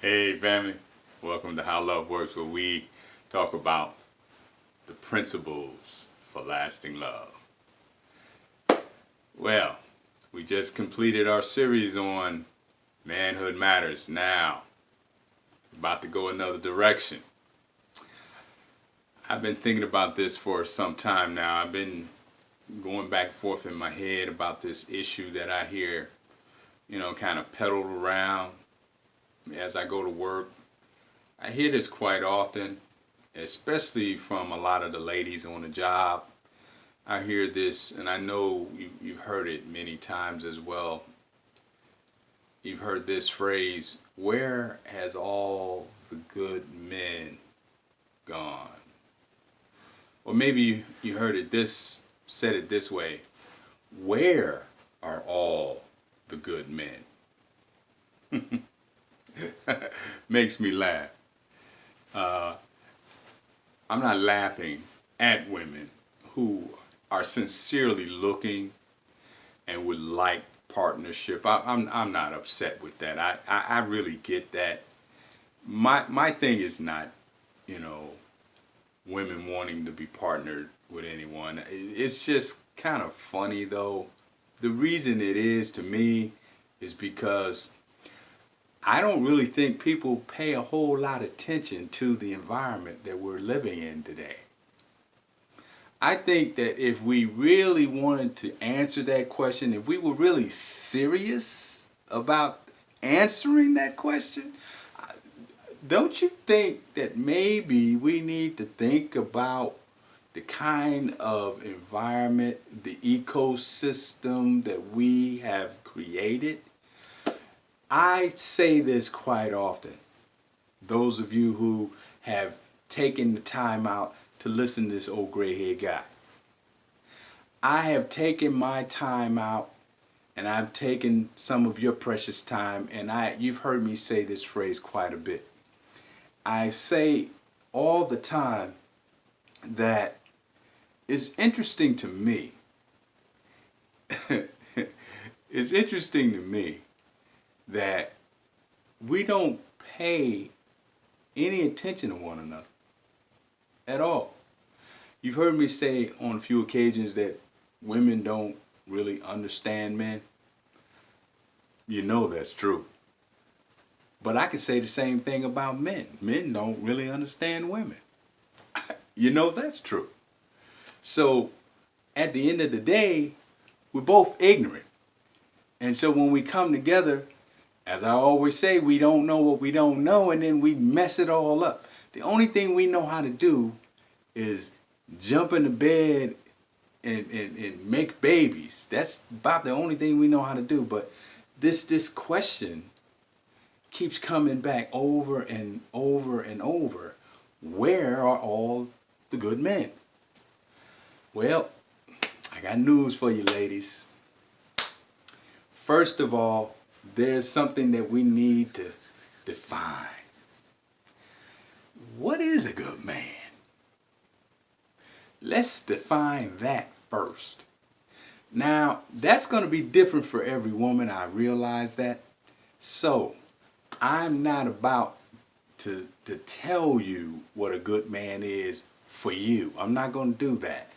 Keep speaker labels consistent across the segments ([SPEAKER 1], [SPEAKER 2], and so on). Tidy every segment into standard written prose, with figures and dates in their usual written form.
[SPEAKER 1] Hey family, welcome to How Love Works, where we talk about the principles for lasting love. Well, we just completed our series on Manhood Matters. Now, about to go another direction. I've been thinking about this for some time now. I've been going back and forth in my head about this issue that I hear, kind of peddled around as I go to work. I hear this quite often, especially from a lot of the ladies on the job. I hear this, and I know you've heard it many times as well. You've heard this phrase, where has all the good men gone? Or maybe you heard it said it this way, where are all the good men? Makes me laugh. I'm not laughing at women who are sincerely looking and would like partnership. I'm not upset with that. I really get that. My thing is not, women wanting to be partnered with anyone. It's just kind of funny though. The reason it is to me is because I don't really think people pay a whole lot of attention to the environment that we're living in today. I think that if we really wanted to answer that question, if we were really serious about answering that question, don't you think that maybe we need to think about the kind of environment, the ecosystem that we have created? I say this quite often. Those of you who have taken the time out to listen to this old gray-haired guy. I have taken my time out, and I've taken some of your precious time, and you've heard me say this phrase quite a bit. I say all the time that it's interesting to me. It's interesting to me that we don't pay any attention to one another at all. You've heard me say on a few occasions that women don't really understand men. You know that's true. But I can say the same thing about men. Men don't really understand women. You know that's true. So at the end of the day, we're both ignorant. And so when we come together, as I always say, we don't know what we don't know, and then we mess it all up. The only thing we know how to do is jump into bed and make babies. That's about the only thing we know how to do. But this question keeps coming back over and over and over. Where are all the good men? Well, I got news for you ladies. First of all, there's something that we need to define. What is a good man? Let's define that first. Now, that's going to be different for every woman. I realize that. So, I'm not about to tell you what a good man is for you. I'm not going to do that.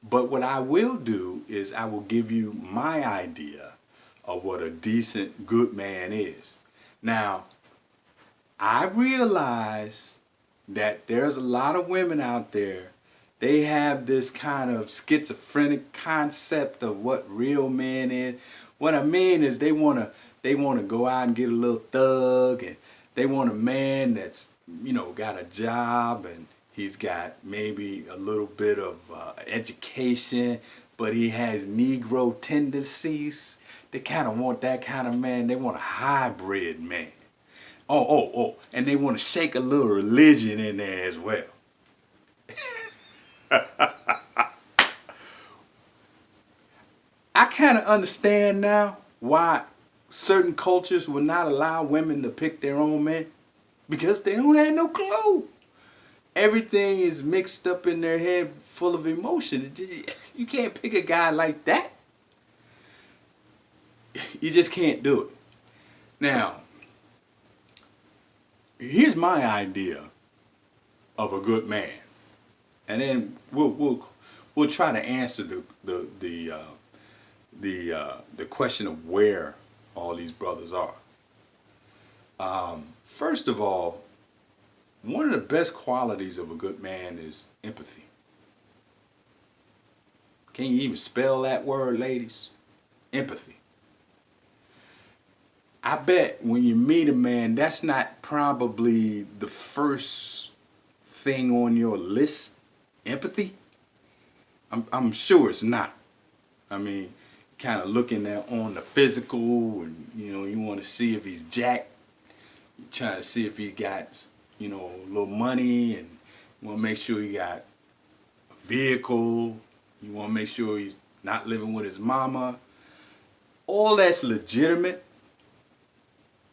[SPEAKER 1] But what I will do is I will give you my idea of what a decent good man is. Now, I realize that there's a lot of women out there, they have this kind of schizophrenic concept of what real man is. What I mean is they want to go out and get a little thug, and they want a man that's, got a job, and he's got maybe a little bit of education, but he has Negro tendencies. They kind of want that kind of man. They want a hybrid man. And they want to shake a little religion in there as well. I kind of understand now why certain cultures will not allow women to pick their own men, because they don't have no clue. Everything is mixed up in their head, full of emotion. You can't pick a guy like that. You just can't do it. Now, here's my idea of a good man, and then we'll try to answer the question of where all these brothers are. First of all, one of the best qualities of a good man is empathy. Can you even spell that word, ladies? Empathy. I bet when you meet a man, that's not probably the first thing on your list. Empathy? I'm sure it's not. I mean, kind of looking at on the physical, and you want to see if he's jacked. You're trying to see if he got a little money, and you want to make sure he got a vehicle. You want to make sure he's not living with his mama. All that's legitimate.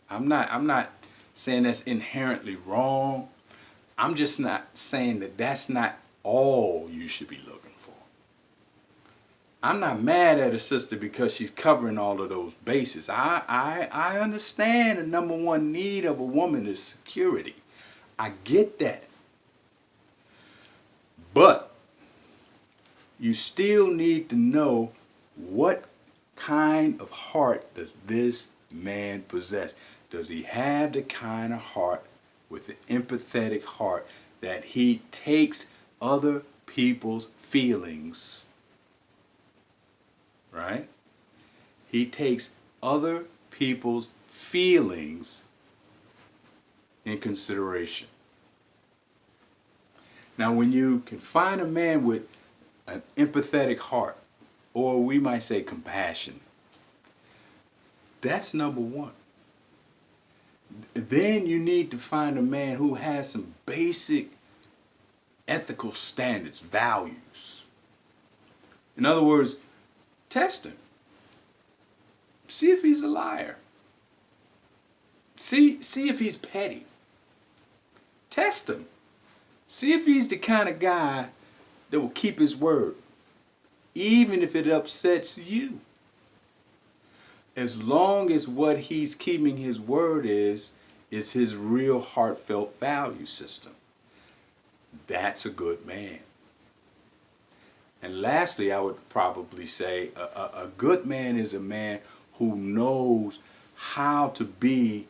[SPEAKER 1] I'm not saying that's inherently wrong. I'm just not saying that that's not all you should be looking for. I'm not mad at a sister because she's covering all of those bases. I understand the number one need of a woman is security. I get that. But you still need to know what kind of heart does this man possess. Does he have the kind of heart with an empathetic heart that he takes other people's feelings, right? He takes other people's feelings in consideration. Now, when you can find a man with an empathetic heart, or we might say compassion, that's number one. Then you need to find a man who has some basic ethical standards, values. In other words, test him. See if he's a liar. See if he's petty. Test him. See if he's the kind of guy that will keep his word, even if it upsets you. As long as what he's keeping his word is his real heartfelt value system. That's a good man. And lastly, I would probably say a good man is a man who knows how to be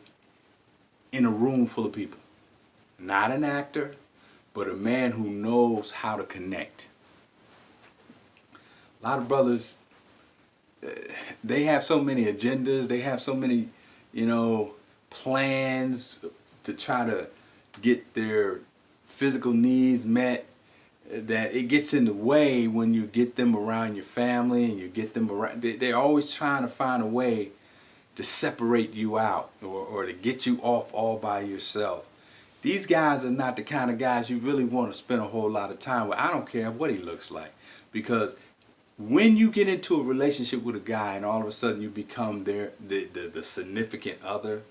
[SPEAKER 1] in a room full of people. Not an actor, but a man who knows how to connect. A lot of brothers, they have so many agendas, they have so many, plans to try to get their physical needs met, that it gets in the way when you get them around your family and you get them around. They're always trying to find a way to separate you out or to get you off all by yourself. These guys are not the kind of guys you really want to spend a whole lot of time with. I don't care what he looks like, because when you get into a relationship with a guy and all of a sudden you become the significant other,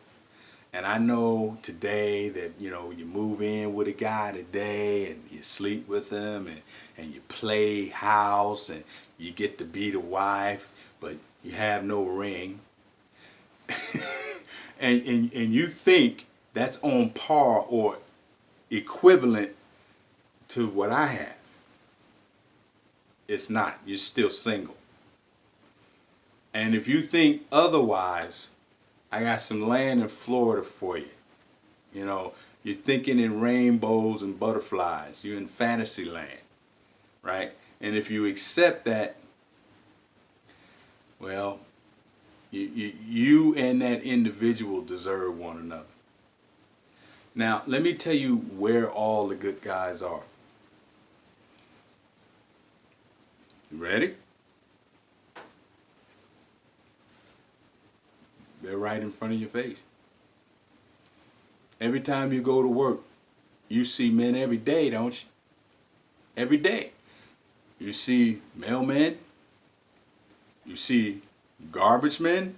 [SPEAKER 1] and I know today that you move in with a guy today and you sleep with him and you play house and you get to be the wife, but you have no ring, and you think that's on par or equivalent to what I have. It's not. You're still single. And if you think otherwise, I got some land in Florida for you. You're thinking in rainbows and butterflies. You're in fantasy land, right? And if you accept that, well, you and that individual deserve one another. Now, let me tell you where all the good guys are. You ready? They're right in front of your face. Every time you go to work, you see men every day, don't you? Every day. You see mailmen. You see garbage men.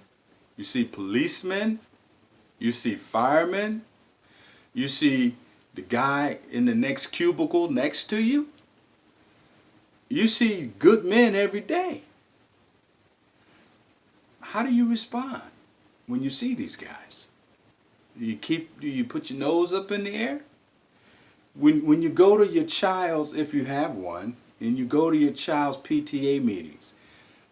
[SPEAKER 1] You see policemen. You see firemen. You see the guy in the next cubicle next to you. You see good men every day. How do you respond when you see these guys? You put your nose up in the air? When you go to your child's, if you have one, and you go to your child's PTA meetings,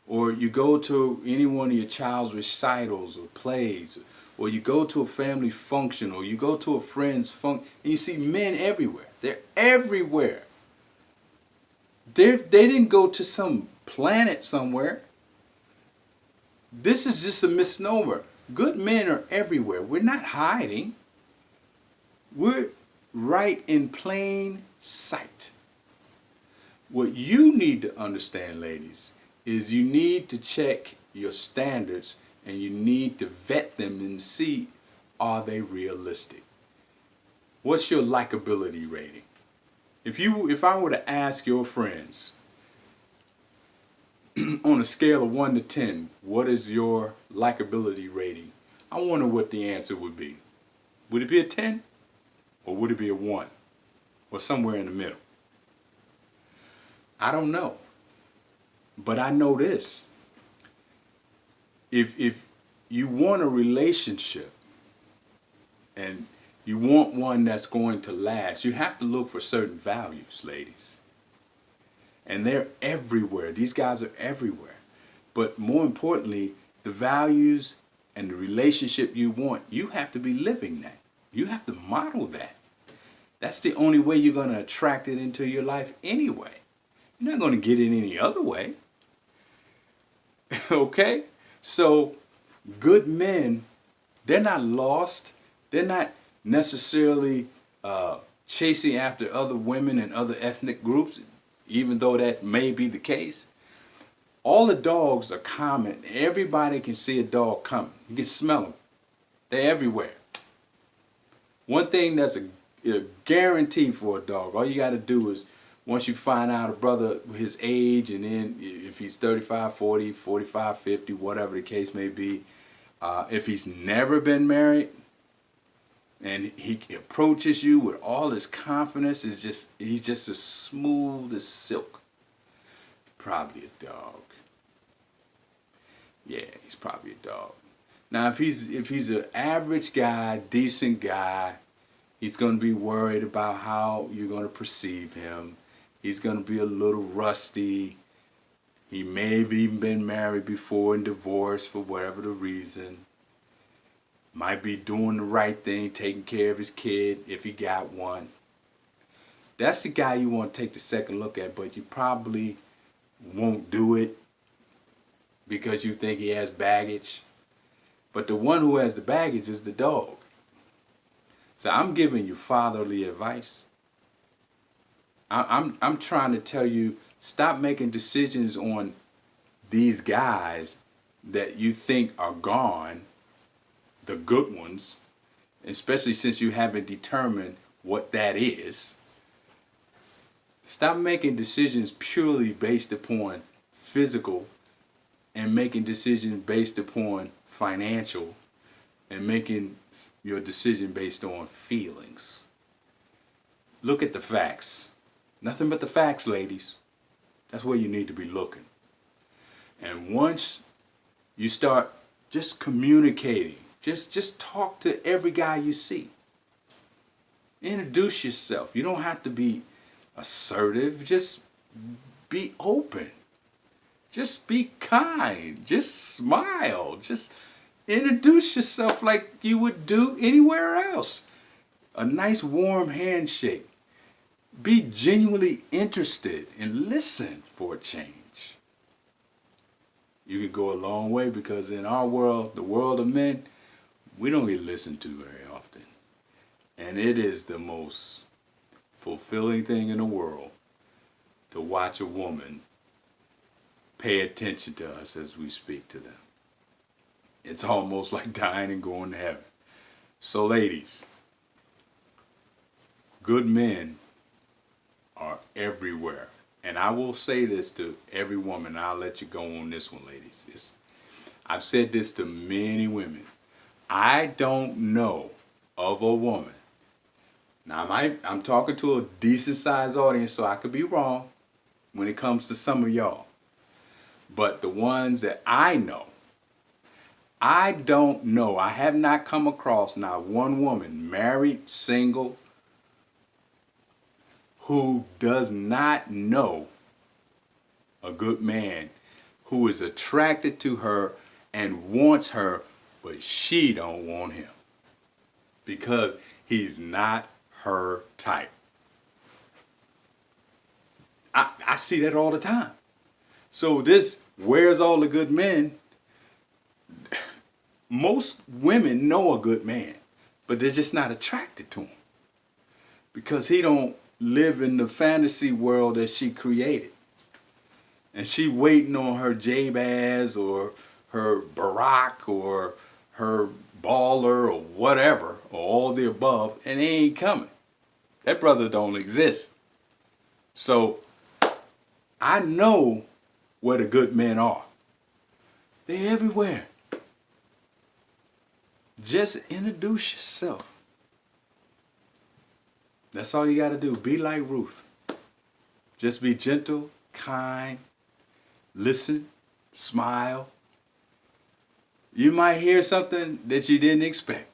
[SPEAKER 1] or you go to any one of your child's recitals or plays, or you go to a family function, or you go to a friend's function, and you see men everywhere. They're everywhere. They didn't go to some planet somewhere. This is just a misnomer. Good men are everywhere. We're not hiding. We're right in plain sight. What you need to understand, ladies, is you need to check your standards and you need to vet them and see, are they realistic? What's your likability rating? If I were to ask your friends on a scale of 1 to 10, what is your likability rating? I wonder what the answer would be. Would it be a 10? Or would it be a 1? Or somewhere in the middle? I don't know. But I know this. If you want a relationship and you want one that's going to last, you have to look for certain values, ladies. And they're everywhere. These guys are everywhere. But more importantly, the values and the relationship you want, you have to be living that. You have to model that. That's the only way you're going to attract it into your life anyway. You're not going to get it any other way. Okay? So, good men, they're not lost. They're not necessarily chasing after other women and other ethnic groups, even though that may be the case. All the dogs are common. Everybody can see a dog coming. You can smell them. They're everywhere. One thing that's a guarantee for a dog, all you got to do is, once you find out a brother, his age, and then if he's 35, 40, 45, 50, whatever the case may be, if he's never been married, and he approaches you with all his confidence, he's just as smooth as silk. Probably a dog. Yeah, he's probably a dog. Now, if he's an average guy, decent guy, he's going to be worried about how you're going to perceive him. He's going to be a little rusty. He may have even been married before and divorced for whatever the reason. Might be doing the right thing, taking care of his kid if he got one. That's the guy you want to take the second look at, but you probably won't do it because you think he has baggage. But the one who has the baggage is the dog. So I'm giving you fatherly advice. I'm trying to tell you, stop making decisions on these guys that you think are gone, the good ones, especially since you haven't determined what that is. Stop making decisions purely based upon physical and making decisions based upon financial and making your decision based on feelings. Look at the facts. Nothing but the facts, ladies. That's where you need to be looking. And once you start just communicating, just talk to every guy you see. Introduce yourself. You don't have to be assertive. Just be open. Just be kind. Just smile. Just introduce yourself like you would do anywhere else. A nice warm handshake. Be genuinely interested and listen for a change. You can go a long way because in our world, the world of men, we don't get listened to very often. And it is the most fulfilling thing in the world to watch a woman pay attention to us as we speak to them. It's almost like dying and going to heaven. So ladies, good men are everywhere. And I will say this to every woman. I'll let you go on this one, ladies. I've said this to many women. I don't know of a woman. Now, I'm talking to a decent sized audience, so I could be wrong when it comes to some of y'all. But the ones that I know I don't know. I have not come across not one woman, married, single, who does not know a good man who is attracted to her and wants her, but she don't want him because he's not her type. I see that all the time. So this, where's all the good men? Most women know a good man, but they're just not attracted to him because he don't live in the fantasy world that she created. And she waiting on her Jabaz or her Barack or her baller or whatever, or all the above, and he ain't coming. That brother don't exist. So I know where the good men are. They're everywhere. Just introduce yourself. That's all you got to do. Be like Ruth. Just be gentle, kind, listen, smile. You might hear something that you didn't expect.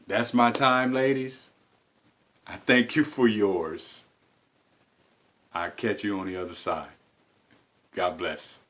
[SPEAKER 1] That's my time, ladies. I thank you for yours. I'll catch you on the other side. God bless.